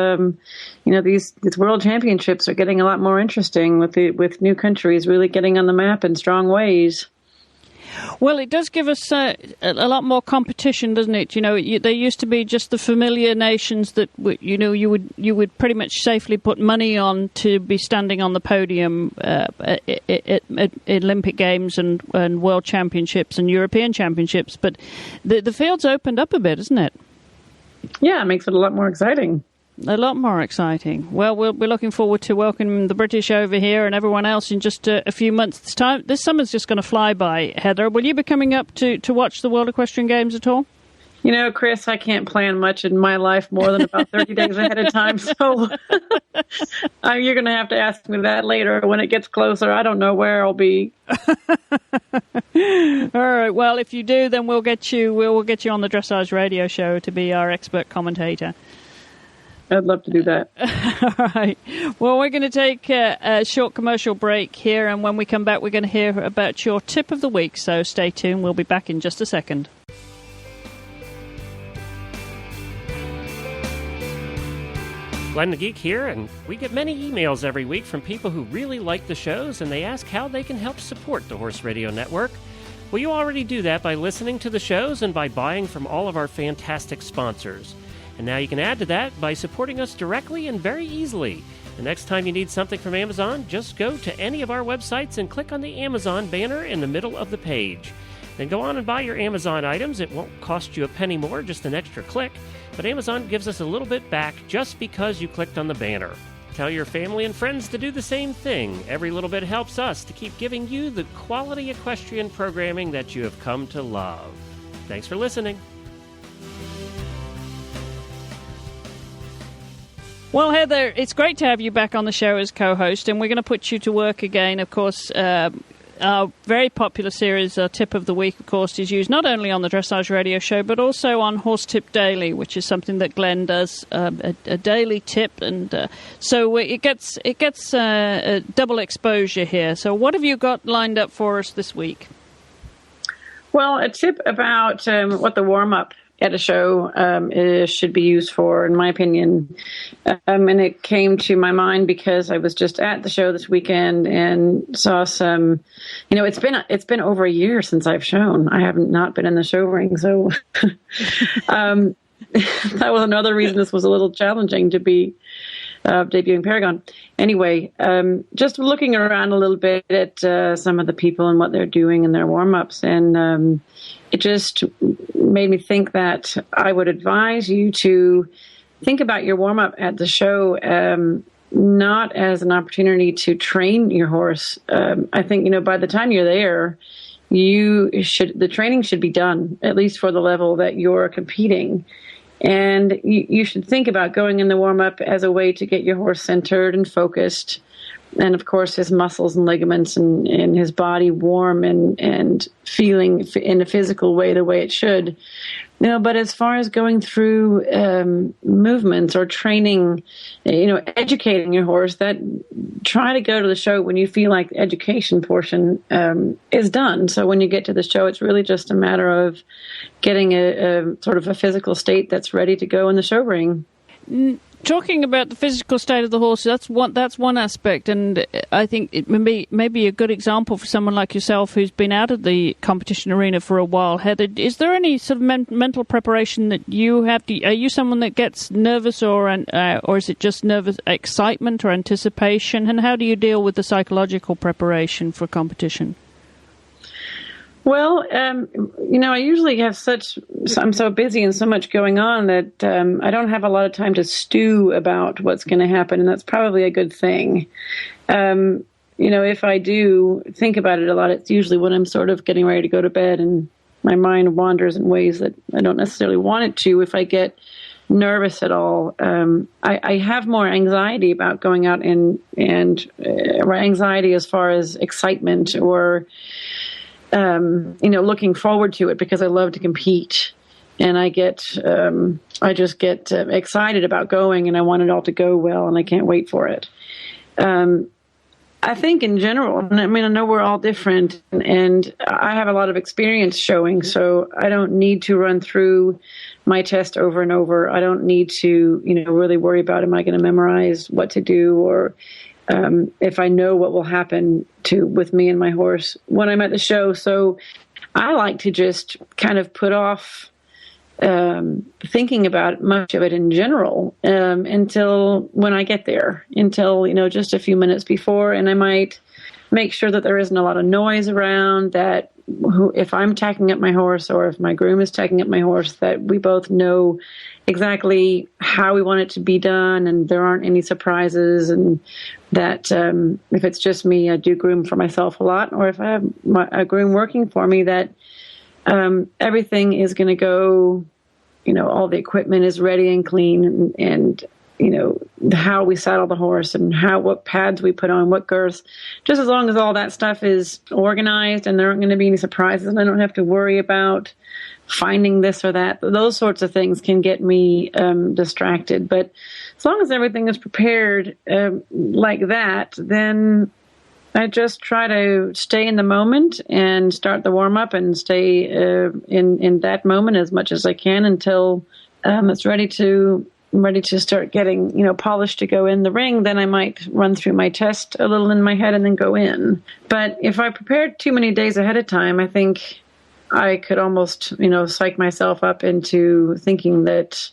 these world championships are getting a lot more interesting with new countries really getting on the map in strong ways. Well, it does give us a lot more competition, doesn't it? There used to be just the familiar nations that you would pretty much safely put money on to be standing on the podium at Olympic Games and World Championships and European Championships. But the field's opened up a bit, isn't it? Yeah, it makes it a lot more exciting. A lot more exciting. Well, we're looking forward to welcoming the British over here and everyone else in just a few months' time. This summer's just going to fly by, Heather. Will you be coming up to watch the World Equestrian Games at all? Chris, I can't plan much in my life more than about 30 days ahead of time, so you're going to have to ask me that later when it gets closer. I don't know where I'll be. All right. Well, if you do, then we'll get you on the Dressage Radio Show to be our expert commentator. I'd love to do that. All right. Well, we're going to take a short commercial break here, and when we come back, we're going to hear about your tip of the week. So stay tuned. We'll be back in just a second. Glenn the Geek here, and we get many emails every week from people who really like the shows, and they ask how they can help support the Horse Radio Network. Well, you already do that by listening to the shows and by buying from all of our fantastic sponsors. And now you can add to that by supporting us directly and very easily. The next time you need something from Amazon, just go to any of our websites and click on the Amazon banner in the middle of the page. Then go on and buy your Amazon items. It won't cost you a penny more, just an extra click. But Amazon gives us a little bit back just because you clicked on the banner. Tell your family and friends to do the same thing. Every little bit helps us to keep giving you the quality equestrian programming that you have come to love. Thanks for listening. Well, Heather, it's great to have you back on the show as co-host, and we're going to put you to work again. Of course, our very popular series, Tip of the Week, of course, is used not only on the Dressage Radio Show, but also on Horse Tip Daily, which is something that Glenn does, a daily tip. And so it gets a double exposure here. So what have you got lined up for us this week? Well, a tip about what the warm-up at a show should be used for, in my opinion. And it came to my mind because I was just at the show this weekend and saw some, it's been over a year since I've shown. I haven't not been in the show ring. So that was another reason this was a little challenging to be debuting Paragon. Anyway, just looking around a little bit at some of the people and what they're doing in their warm-ups, and it just made me think that I would advise you to think about your warm-up at the show not as an opportunity to train your horse. I think, by the time you're there, the training should be done, at least for the level that you're competing. And you should think about going in the warm-up as a way to get your horse centered and focused. And, of course, his muscles and ligaments and his body warm and feeling in a physical way the way it should. But as far as going through movements or training, educating your horse, try to go to the show when you feel like the education portion is done. So when you get to the show, it's really just a matter of getting a sort of a physical state that's ready to go in the show ring. Talking about the physical state of the horse, that's one aspect, and I think it may be a good example for someone like yourself who's been out of the competition arena for a while. Heather, is there any sort of mental preparation that you have? Are you someone that gets nervous, or is it just nervous excitement or anticipation? And how do you deal with the psychological preparation for competition? Well, I usually have I'm so busy and so much going on that I don't have a lot of time to stew about what's going to happen, and that's probably a good thing. If I do think about it a lot, it's usually when I'm sort of getting ready to go to bed and my mind wanders in ways that I don't necessarily want it to. If I get nervous at all, I have more anxiety about going out and anxiety as far as excitement or looking forward to it, because I love to compete, and I just get excited about going, and I want it all to go well, and I can't wait for it. I think in general, I know we're all different, and I have a lot of experience showing, so I don't need to run through my test over and over. I don't need to, really worry about, am I going to memorize what to do, or if I know what will happen with me and my horse when I'm at the show. So I like to just kind of put off thinking about much of it in general until when I get there, until, just a few minutes before. And I might make sure that there isn't a lot of noise around, that if I'm tacking up my horse or if my groom is tacking up my horse, that we both know exactly how we want it to be done, and there aren't any surprises, and that if it's just me, I do groom for myself a lot, or if I have a groom working for me, that everything is going to go, all the equipment is ready and clean, and how we saddle the horse and what pads we put on, what girths, just as long as all that stuff is organized and there aren't going to be any surprises and I don't have to worry about finding this or that. Those sorts of things can get me distracted. But as long as everything is prepared like that, then I just try to stay in the moment and start the warm-up and stay in that moment as much as I can until it's ready to start getting, polished to go in the ring. Then I might run through my test a little in my head and then go in. But if I prepared too many days ahead of time, I think I could almost, psych myself up into thinking that,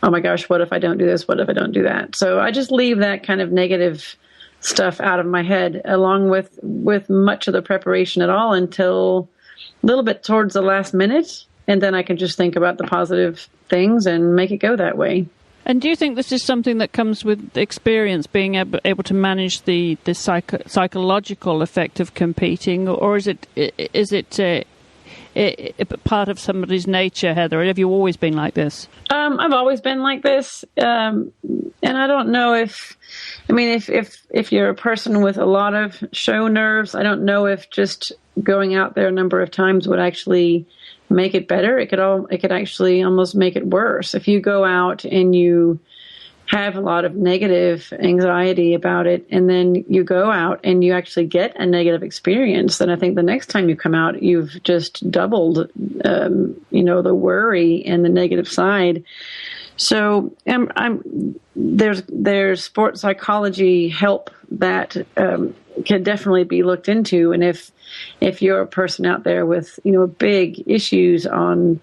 oh my gosh, what if I don't do this? What if I don't do that? So I just leave that kind of negative stuff out of my head, along with much of the preparation at all, until little bit towards the last minute, and then I can just think about the positive things and make it go that way. And do you think this is something that comes with experience, being able to manage the psychological effect of competing, or is it part of somebody's nature, Heather? Have you always been like this? I've always been like this, and I don't know if you're a person with a lot of show nerves, I don't know if just going out there a number of times would actually make it better. It could actually almost make it worse. If you go out and you have a lot of negative anxiety about it, and then you go out and you actually get a negative experience, then I think the next time you come out, you've just doubled, the worry and the negative side. So there's sports psychology help that can definitely be looked into. And if you're a person out there with, big issues on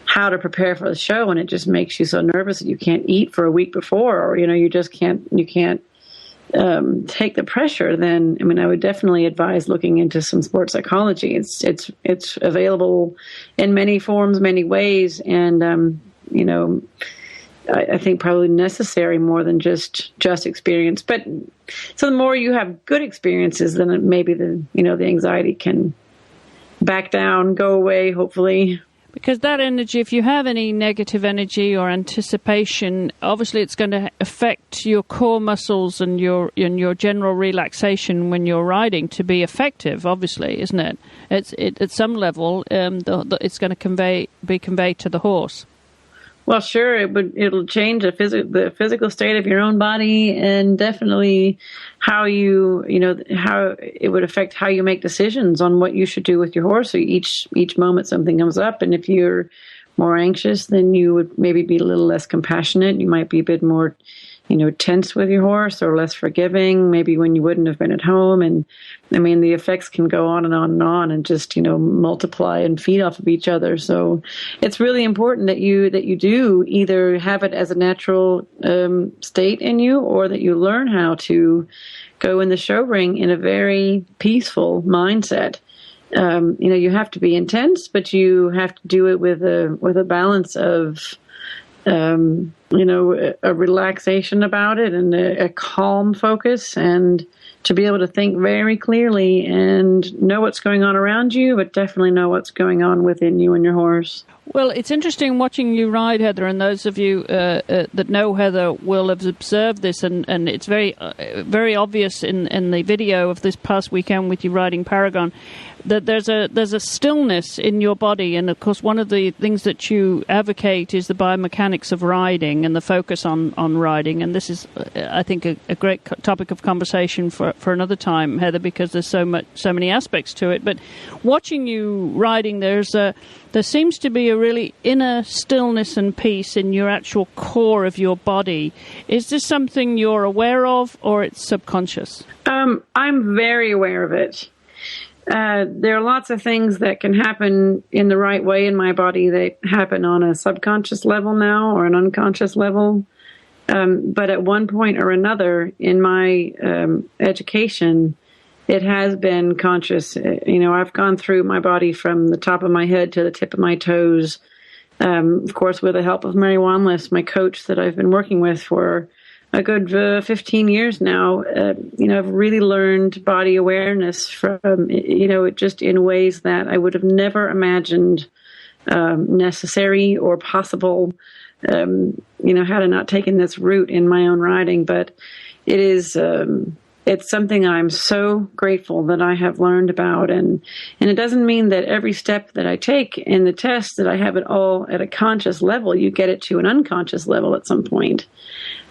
how to prepare for the show, and it just makes you so nervous that you can't eat for a week before, or, you just can't take the pressure, then, I would definitely advise looking into some sports psychology. It's available in many forms, many ways. And, I think probably necessary more than just experience. But so the more you have good experiences, then maybe the anxiety can back down, go away, hopefully. Because that energy, if you have any negative energy or anticipation, obviously it's going to affect your core muscles and your general relaxation when you're riding to be effective, obviously, isn't it? At some level, it's going to be conveyed to the horse. Well, sure, it'll change the physical state of your own body, and definitely how how it would affect how you make decisions on what you should do with your horse. So each moment something comes up, and if you're more anxious, then you would maybe be a little less compassionate. You might be a bit more, tense with your horse, or less forgiving, maybe when you wouldn't have been at home. And the effects can go on and on and on, and just, multiply and feed off of each other. So it's really important that you do either have it as a natural state in you, or that you learn how to go in the show ring in a very peaceful mindset. You have to be intense, but you have to do it with a balance of, a relaxation about it, and a calm focus, and to be able to think very clearly and know what's going on around you, but definitely know what's going on within you and your horse. Well, it's interesting watching you ride, Heather, and those of you that know Heather will have observed this, and it's very very obvious in the video of this past weekend with you riding Paragon, that there's a stillness in your body. And of course, one of the things that you advocate is the biomechanics of riding and the focus on riding. And this is, I think, a great topic of conversation for another time, Heather, because there's so many aspects to it. But watching you riding, there seems to be a really inner stillness and peace in your actual core of your body. Is this something you're aware of, or it's subconscious? I'm very aware of it. There are lots of things that can happen in the right way in my body that happen on a subconscious level now, or an unconscious level. But at one point or another in my education, it has been conscious. I've gone through my body from the top of my head to the tip of my toes. Of course, with the help of Mary Wanless, my coach that I've been working with for a good 15 years now. I've really learned body awareness from, just in ways that I would have never imagined necessary or possible, had I not taken this route in my own riding. But it is, it's something I'm so grateful that I have learned about. And it doesn't mean that every step that I take in the test that I have it all at a conscious level. You get it to an unconscious level at some point.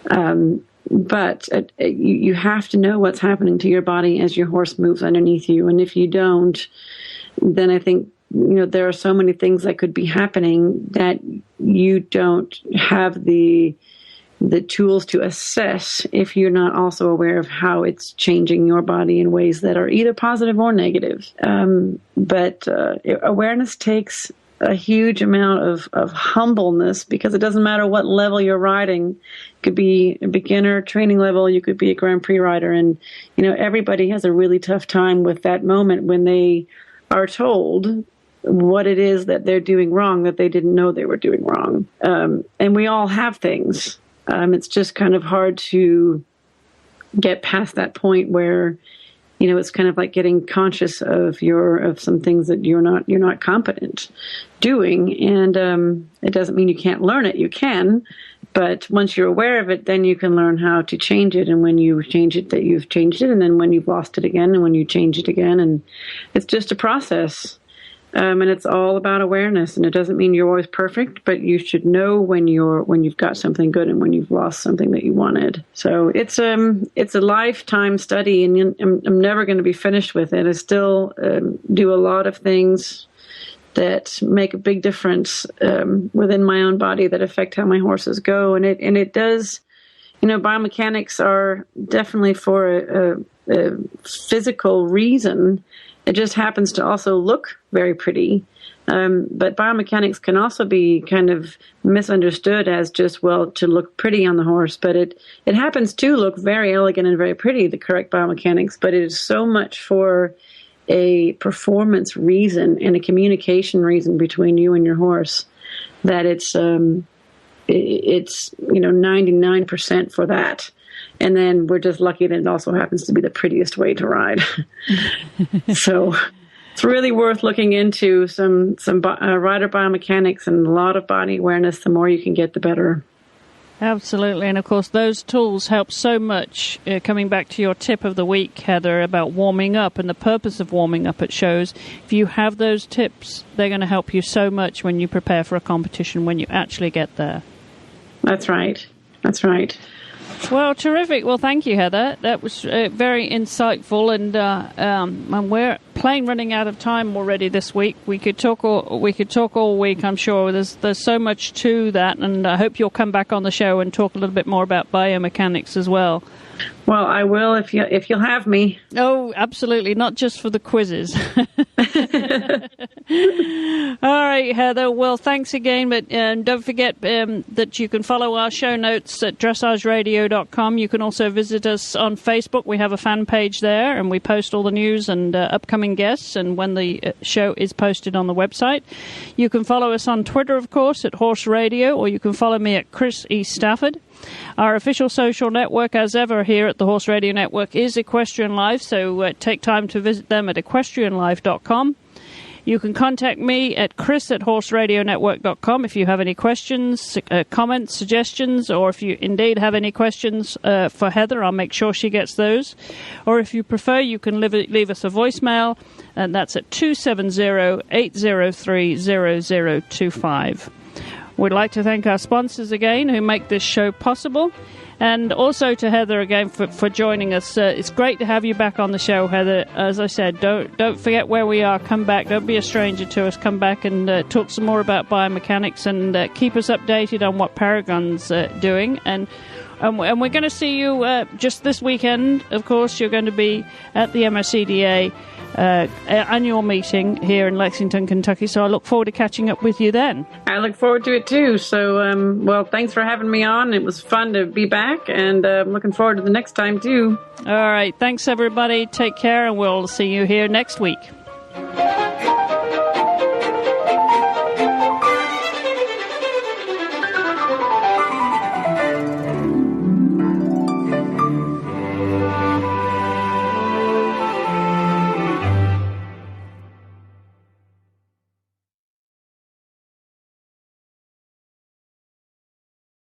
But you have to know what's happening to your body as your horse moves underneath you. And if you don't, then I think, there are so many things that could be happening that you don't have the tools to assess if you're not also aware of how it's changing your body in ways that are either positive or negative. But awareness takes a huge amount of humbleness, because it doesn't matter what level you're riding. It could be a beginner training level, you could be a Grand Prix rider, and everybody has a really tough time with that moment when they are told what it is that they're doing wrong that they didn't know they were doing wrong. And we all have things. It's just kind of hard to get past that point where, it's kind of like getting conscious of some things that you're not competent doing. And it doesn't mean you can't learn it. You can, but once you're aware of it, then you can learn how to change it. And when you change it, that you've changed it. And then when you've lost it again, and when you change it again, and it's just a process. And it's all about awareness, and it doesn't mean you're always perfect, but you should know when you've got something good and when you've lost something that you wanted. So it's a lifetime study, and I'm never going to be finished with it. I still do a lot of things that make a big difference within my own body that affect how my horses go, and it does. Biomechanics are definitely for a physical reason. It just happens to also look very pretty. But biomechanics can also be kind of misunderstood as just, to look pretty on the horse. But it happens to look very elegant and very pretty, the correct biomechanics. But it is so much for a performance reason and a communication reason between you and your horse that it's 99% for that. And then we're just lucky that it also happens to be the prettiest way to ride. So it's really worth looking into some rider biomechanics and a lot of body awareness. The more you can get, the better. Absolutely. And, of course, those tools help so much. Coming back to your tip of the week, Heather, about warming up and the purpose of warming up at shows, if you have those tips, they're going to help you so much when you prepare for a competition, when you actually get there. That's right. That's right. Well, terrific. Well, thank you, Heather. That was very insightful, and we're running out of time already this week. We could talk all week. I'm sure there's so much to that, and I hope you'll come back on the show and talk a little bit more about biomechanics as well. Well, I will if you'll have me. Oh, absolutely, not just for the quizzes. All right, Heather. Well, thanks again, but don't forget that you can follow our show notes at dressageradio.com. You can also visit us on Facebook. We have a fan page there, and we post all the news and upcoming guests and when the show is posted on the website. You can follow us on Twitter, of course, at Horse Radio, or you can follow me at Chris E. Stafford. Our official social network, as ever, here at the Horse Radio Network is Equestrian Life, so take time to visit them at equestrianlife.com. You can contact me at chris@horseradionetwork.com if you have any questions, comments, suggestions, or if you indeed have any questions for Heather, I'll make sure she gets those. Or if you prefer, you can leave us a voicemail, and that's at 270-803-0025. We'd like to thank our sponsors again who make this show possible, and also to Heather again for joining us. It's great to have you back on the show, Heather. As I said, don't forget where we are. Come back. Don't be a stranger to us. Come back and talk some more about biomechanics and keep us updated on what Paragon's doing. And we're going to see you just this weekend. Of course, you're going to be at the MSCDA annual meeting here in Lexington, Kentucky, so I look forward to catching up with you then. I look forward to it too. So, thanks for having me on. It was fun to be back, and I'm looking forward to the next time too. All right. Thanks, everybody. Take care, and we'll see you here next week.